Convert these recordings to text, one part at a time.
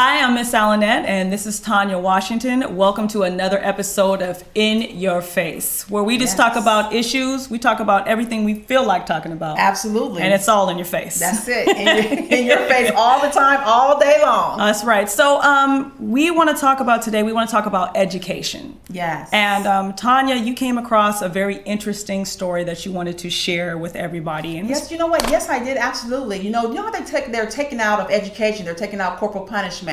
Hi, I'm Miss Alynette, and this is Tonya Washington. Welcome to another episode of In Your Face, where we just talk about issues. We talk about everything we feel like talking about. Absolutely. And it's all in your face. That's it. In your face all the time, all day long. That's right. So we want to talk about today, we want to talk about education. Yes. And Tonya, you came across a very interesting story that you wanted to share with everybody. And yes, you know what? Yes, I did. Absolutely. You know how they're taking out of education, they're taking out corporal punishment.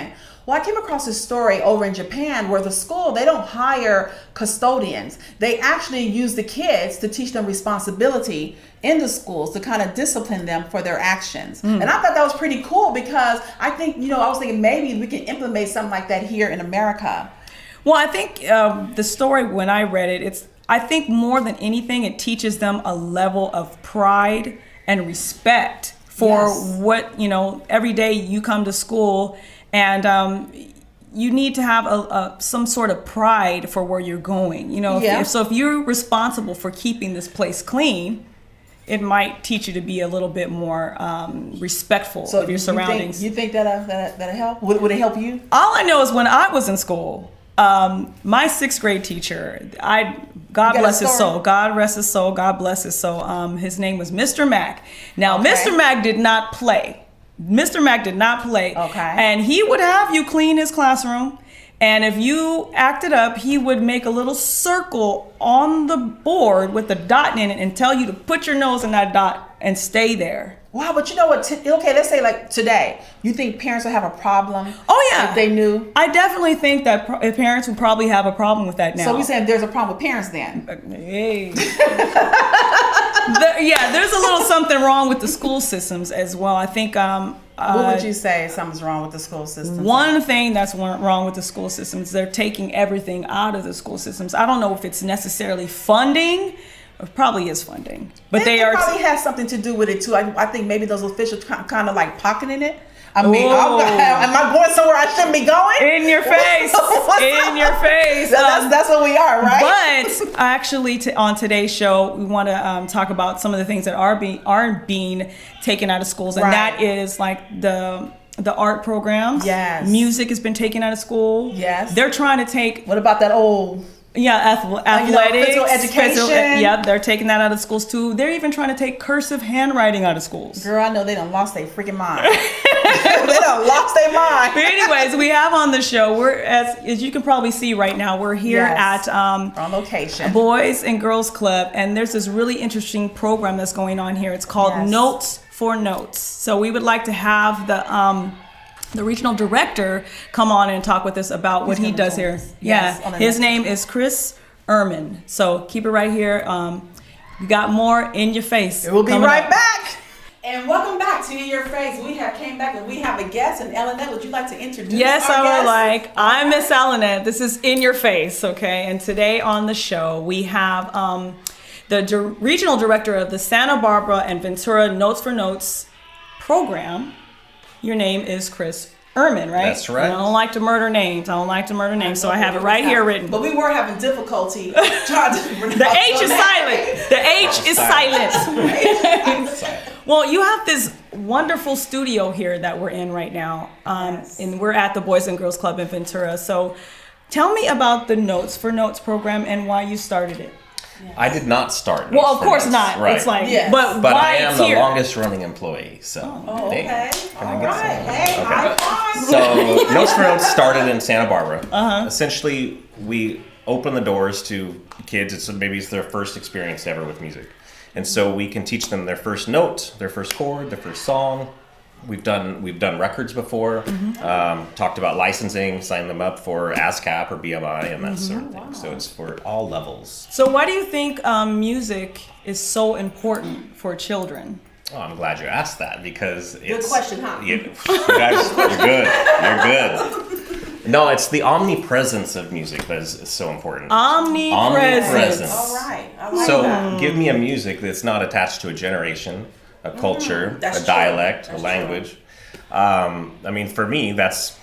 Well, I came across a story over in Japan where the school, they don't hire custodians. They actually use the kids to teach them responsibility in the schools to kind of discipline them for their actions. And I thought that was pretty cool because I think, I was thinking maybe we can implement something like that here in America. Well, I think the story, when I read it, I think more than anything, it teaches them a level of pride and respect for what, every day you come to school. And you need to have some sort of pride for where you're going. If you're responsible for keeping this place clean, it might teach you to be a little bit more respectful of your surroundings. You think that'll help? Would it help you? All I know is when I was in school, my sixth grade teacher, God bless his soul. God rest his soul. God bless his soul. His name was Mr. Mack. Now, Mr. Mack did not play. Mr. Mack did not play. Okay. And he would have you clean his classroom. And if you acted up, he would make a little circle on the board with a dot in it and tell you to put your nose in that dot and stay there. Wow, but you know what? Let's say like today, you think parents would have a problem? Oh, yeah. If they knew? I definitely think that parents would probably have a problem with that now. So we're saying there's a problem with parents then? Hey. There's a little something wrong with the school systems as well. I think... what would you say something's wrong with the school systems? One thing that's wrong with the school systems, they're taking everything out of the school systems. I don't know if it's necessarily funding. It probably is funding, but they probably has something to do with it too. I think maybe those officials kind of like pocketing it. I mean, am I going somewhere I shouldn't be going? In your face, in your face. That's what we are, right? But actually, on today's show, we want to talk about some of the things that aren't being taken out of schools, and that is like the art programs. Yes. Music has been taken out of school. Yes. They're trying to take. What about that old? Yeah, athletics, physical education. They're taking that out of schools too. They're even trying to take cursive handwriting out of schools. Girl, I know they done lost their freaking mind. They done lost their mind. But anyways, we have on the show, we're as you can probably see right now, we're here at on location, Boys and Girls Club, and there's this really interesting program that's going on here. It's called Notes for Notes. So we would like to have the regional director come on and talk with us about what he does here. His name is Kris Ehrman. So keep it right here. We got more In Your Face. We'll be right back. And welcome back to In Your Face. We have came back and we have a guest. And Alynette, would you like to introduce our guest? I would like. I'm Miss Alynette. This is In Your Face, okay? And today on the show, we have the regional director of the Santa Barbara and Ventura Notes for Notes program. Your name is Kris Ehrman, right? That's right. I don't like to murder names. So I have it right here written. But we were having difficulty trying to The H is silent. The H is silent. Well, you have this wonderful studio here that we're in right now. And we're at the Boys and Girls Club in Ventura. So tell me about the Notes for Notes program and why you started it. I did not start. Well, of course not. Right. It's like, but why I am here? the longest running employee. So, okay. Can I get All right. Hey, So, Notes for Notes started in Santa Barbara. Essentially, we open the doors to kids. It's their first experience ever with music, and so we can teach them their first note, their first chord, their first song. We've done records before, talked about licensing, signed them up for ASCAP or BMI and that sort of thing. So it's for all levels. So why do you think music is so important for children? Oh, I'm glad you asked that because it's... Good question, huh? You guys, you're good. No, it's the omnipresence of music that is so important. Omnipresence. All right. I like So that. give me a music that's not attached to a generation, a culture, That's a dialect, true. a language. For me, that's,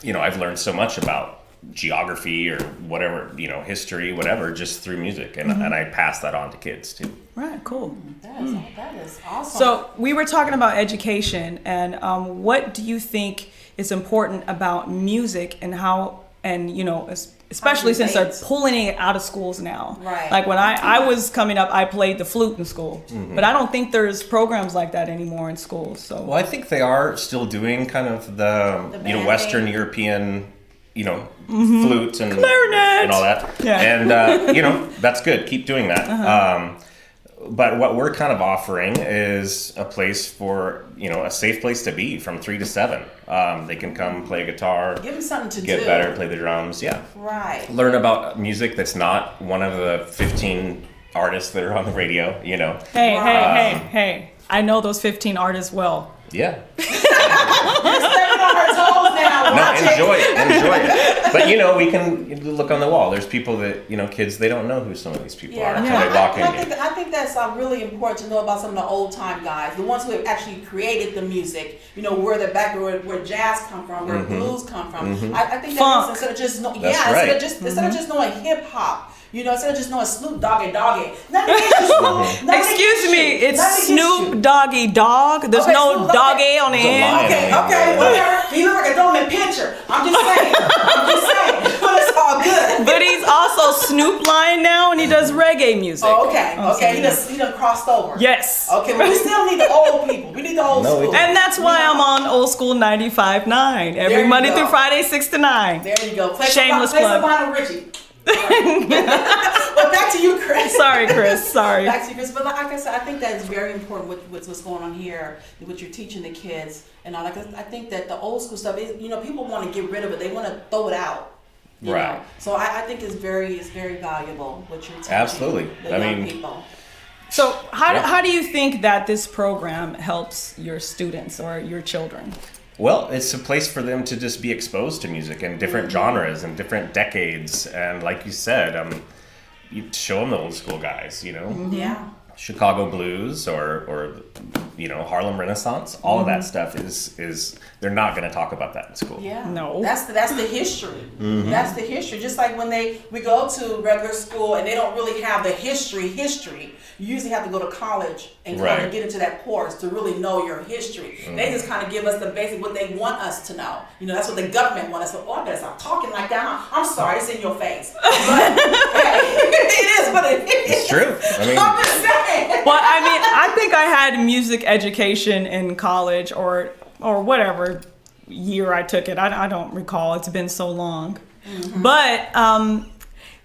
I've learned so much about geography or whatever, history, whatever, just through music. And, and I pass that on to kids too. Right, cool. That is awesome. So we were talking about education, and what do you think is important about music, and how, and especially since they're pulling it out of schools now. Right. Like when I was coming up, I played the flute in school, but I don't think there's programs like that anymore in schools. So Well, I think they are still doing kind of the Western European, flute and clarinet and all that. Yeah. And that's good. Keep doing that. But what we're kind of offering is a place for, a safe place to be from 3 to 7. They can come play guitar, give them something to get do. better, play the drums. Yeah. Right. Learn about music that's not one of the 15 artists that are on the radio, Hey, I know those 15 artists well. Yeah. You're stepping on her toes now. No, Watch enjoy it. But we can look on the wall. There's people that kids, they don't know who some of these people are until they walk in. I think that's really important to know about some of the old time guys, the ones who have actually created the music. Where the background, where jazz come from, where blues come from. I think that instead of just instead of just knowing hip hop. Instead of just knowing Snoop Doggy. Excuse me, it's Snoop Doggy Dog. There's no doggy on the end. Okay, whatever. He looks like a Roman pitcher. I'm just saying. But it's all good. But he's also Snoop Lion now, and he does reggae music. Oh, okay. He done crossed over. Yes. Okay, but we still need the old people. We need the old school. And that's why I'm on Old School 95.9 every Monday through Friday, 6 to 9. There you go. Shameless plug. Play some Richie. But back to you, Kris. Sorry, Kris. Sorry. Back to you, Kris. But like I said, I think that is very important with what's going on here, what you're teaching the kids, and all that. I think that the old school stuff is, people want to get rid of it. They want to throw it out. You know? So I think it's very valuable what you're teaching. Absolutely. The young people. So how do you think that this program helps your students or your children? Well, it's a place for them to just be exposed to music and different genres and different decades. And like you said, you show them the old school guys, Yeah. Chicago blues or Harlem Renaissance. All of that stuff is they're not going to talk about that in school. Yeah. No. That's the history. That's the history. Just like when we go to regular school and they don't really have the history. You usually have to go to college and kind of get into that course to really know your history. They just kind of give us the basic what they want us to know. That's what the government wants us to. I better stop talking like that. I'm sorry, it's in your face. But hey, it is what it is. It's true. I'm just saying. Well, I think I had music education in college or whatever year I took it. I don't recall. It's been so long. But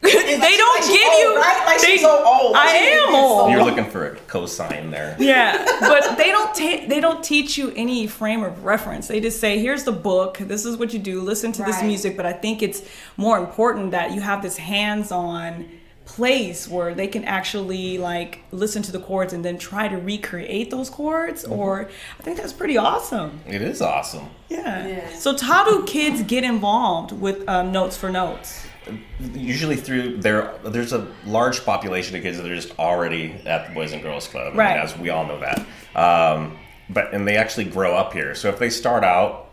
they don't give you. Right? Like she's so old. I am old. You're looking for a cosign there. Yeah, but they don't teach you any frame of reference. They just say, here's the book. This is what you do. Listen to this music. But I think it's more important that you have this hands-on place where they can actually listen to the chords and then try to recreate those chords. Or I think that's pretty awesome. It is awesome. Yeah. So how do kids get involved with Notes for Notes? Usually there's a large population of kids that are just already at the Boys and Girls Club. Right. As we all know that. And they actually grow up here. So if they start out,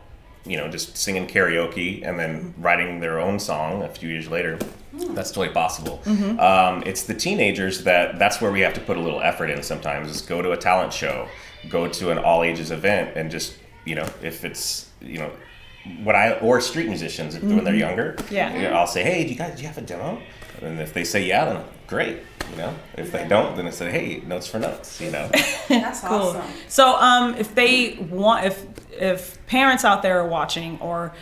just singing karaoke and then writing their own song a few years later, that's totally possible. It's the teenagers that's where we have to put a little effort in sometimes, is go to a talent show, go to an all ages event, and just, if it's, or street musicians when they're younger. Yeah. I'll say, hey, do you have a demo? And if they say yeah, then great. If they don't, then I say, hey, Notes for Notes. That's Cool. awesome. So if they want, if parents out there are watching, or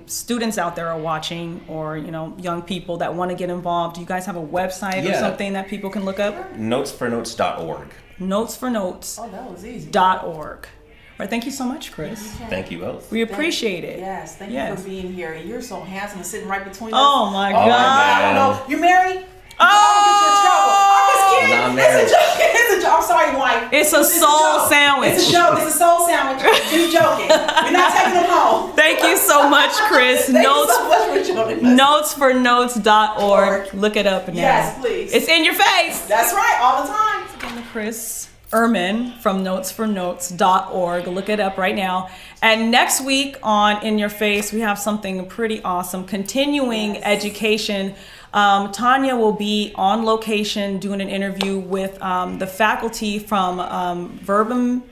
students out there are watching, or young people that want to get involved, do you guys have a website or something that people can look up? Notesfornotes.org. Notesfornotes.org. Oh, that was easy. All right, thank you so much, Kris. Thank you both. We appreciate it. Yes, thank you for being here. And you're so handsome and sitting right between us. Oh my God. I don't know. You married? Oh! I'm just kidding. Not married. It's a joke. It's a joke. I'm sorry, wife. It's a soul sandwich. It's a joke. It's a soul sandwich. You're joking. You're not taking them home. Thank you so much, Kris. Thank you so much for joining us. Notesfornotes.org. Look it up now. Yes, please. It's in your face. That's right. All the time. Kris. Ehrman from notesfornotes.org. Look it up right now. And next week on In Your Face, we have something pretty awesome. Continuing education. Tonya will be on location doing an interview with the faculty from Verbum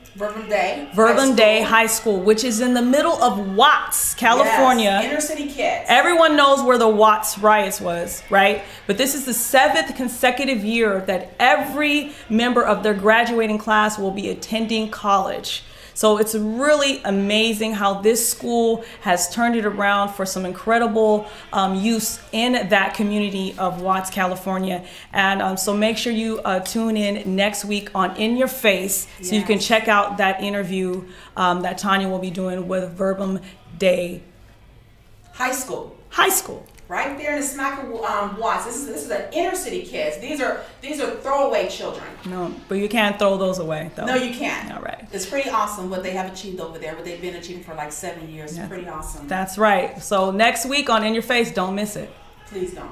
Day High School, which is in the middle of Watts, California. Yes, inner city kids. Everyone knows where the Watts riots was, right? But this is the 7th consecutive year that every member of their graduating class will be attending college. So it's really amazing how this school has turned it around for some incredible use in that community of Watts, California. And so make sure you tune in next week on In Your Face so you can check out that interview that Tonya will be doing with Verbum Day High School. Right there in the smack of Watts. This is the inner city kids. These are throwaway children. No, but you can't throw those away, though. No, you can't. All right. It's pretty awesome what they have achieved over there. What they've been achieving for like 7 years. Yeah. It's pretty awesome. That's right. So next week on In Your Face, don't miss it. Please don't.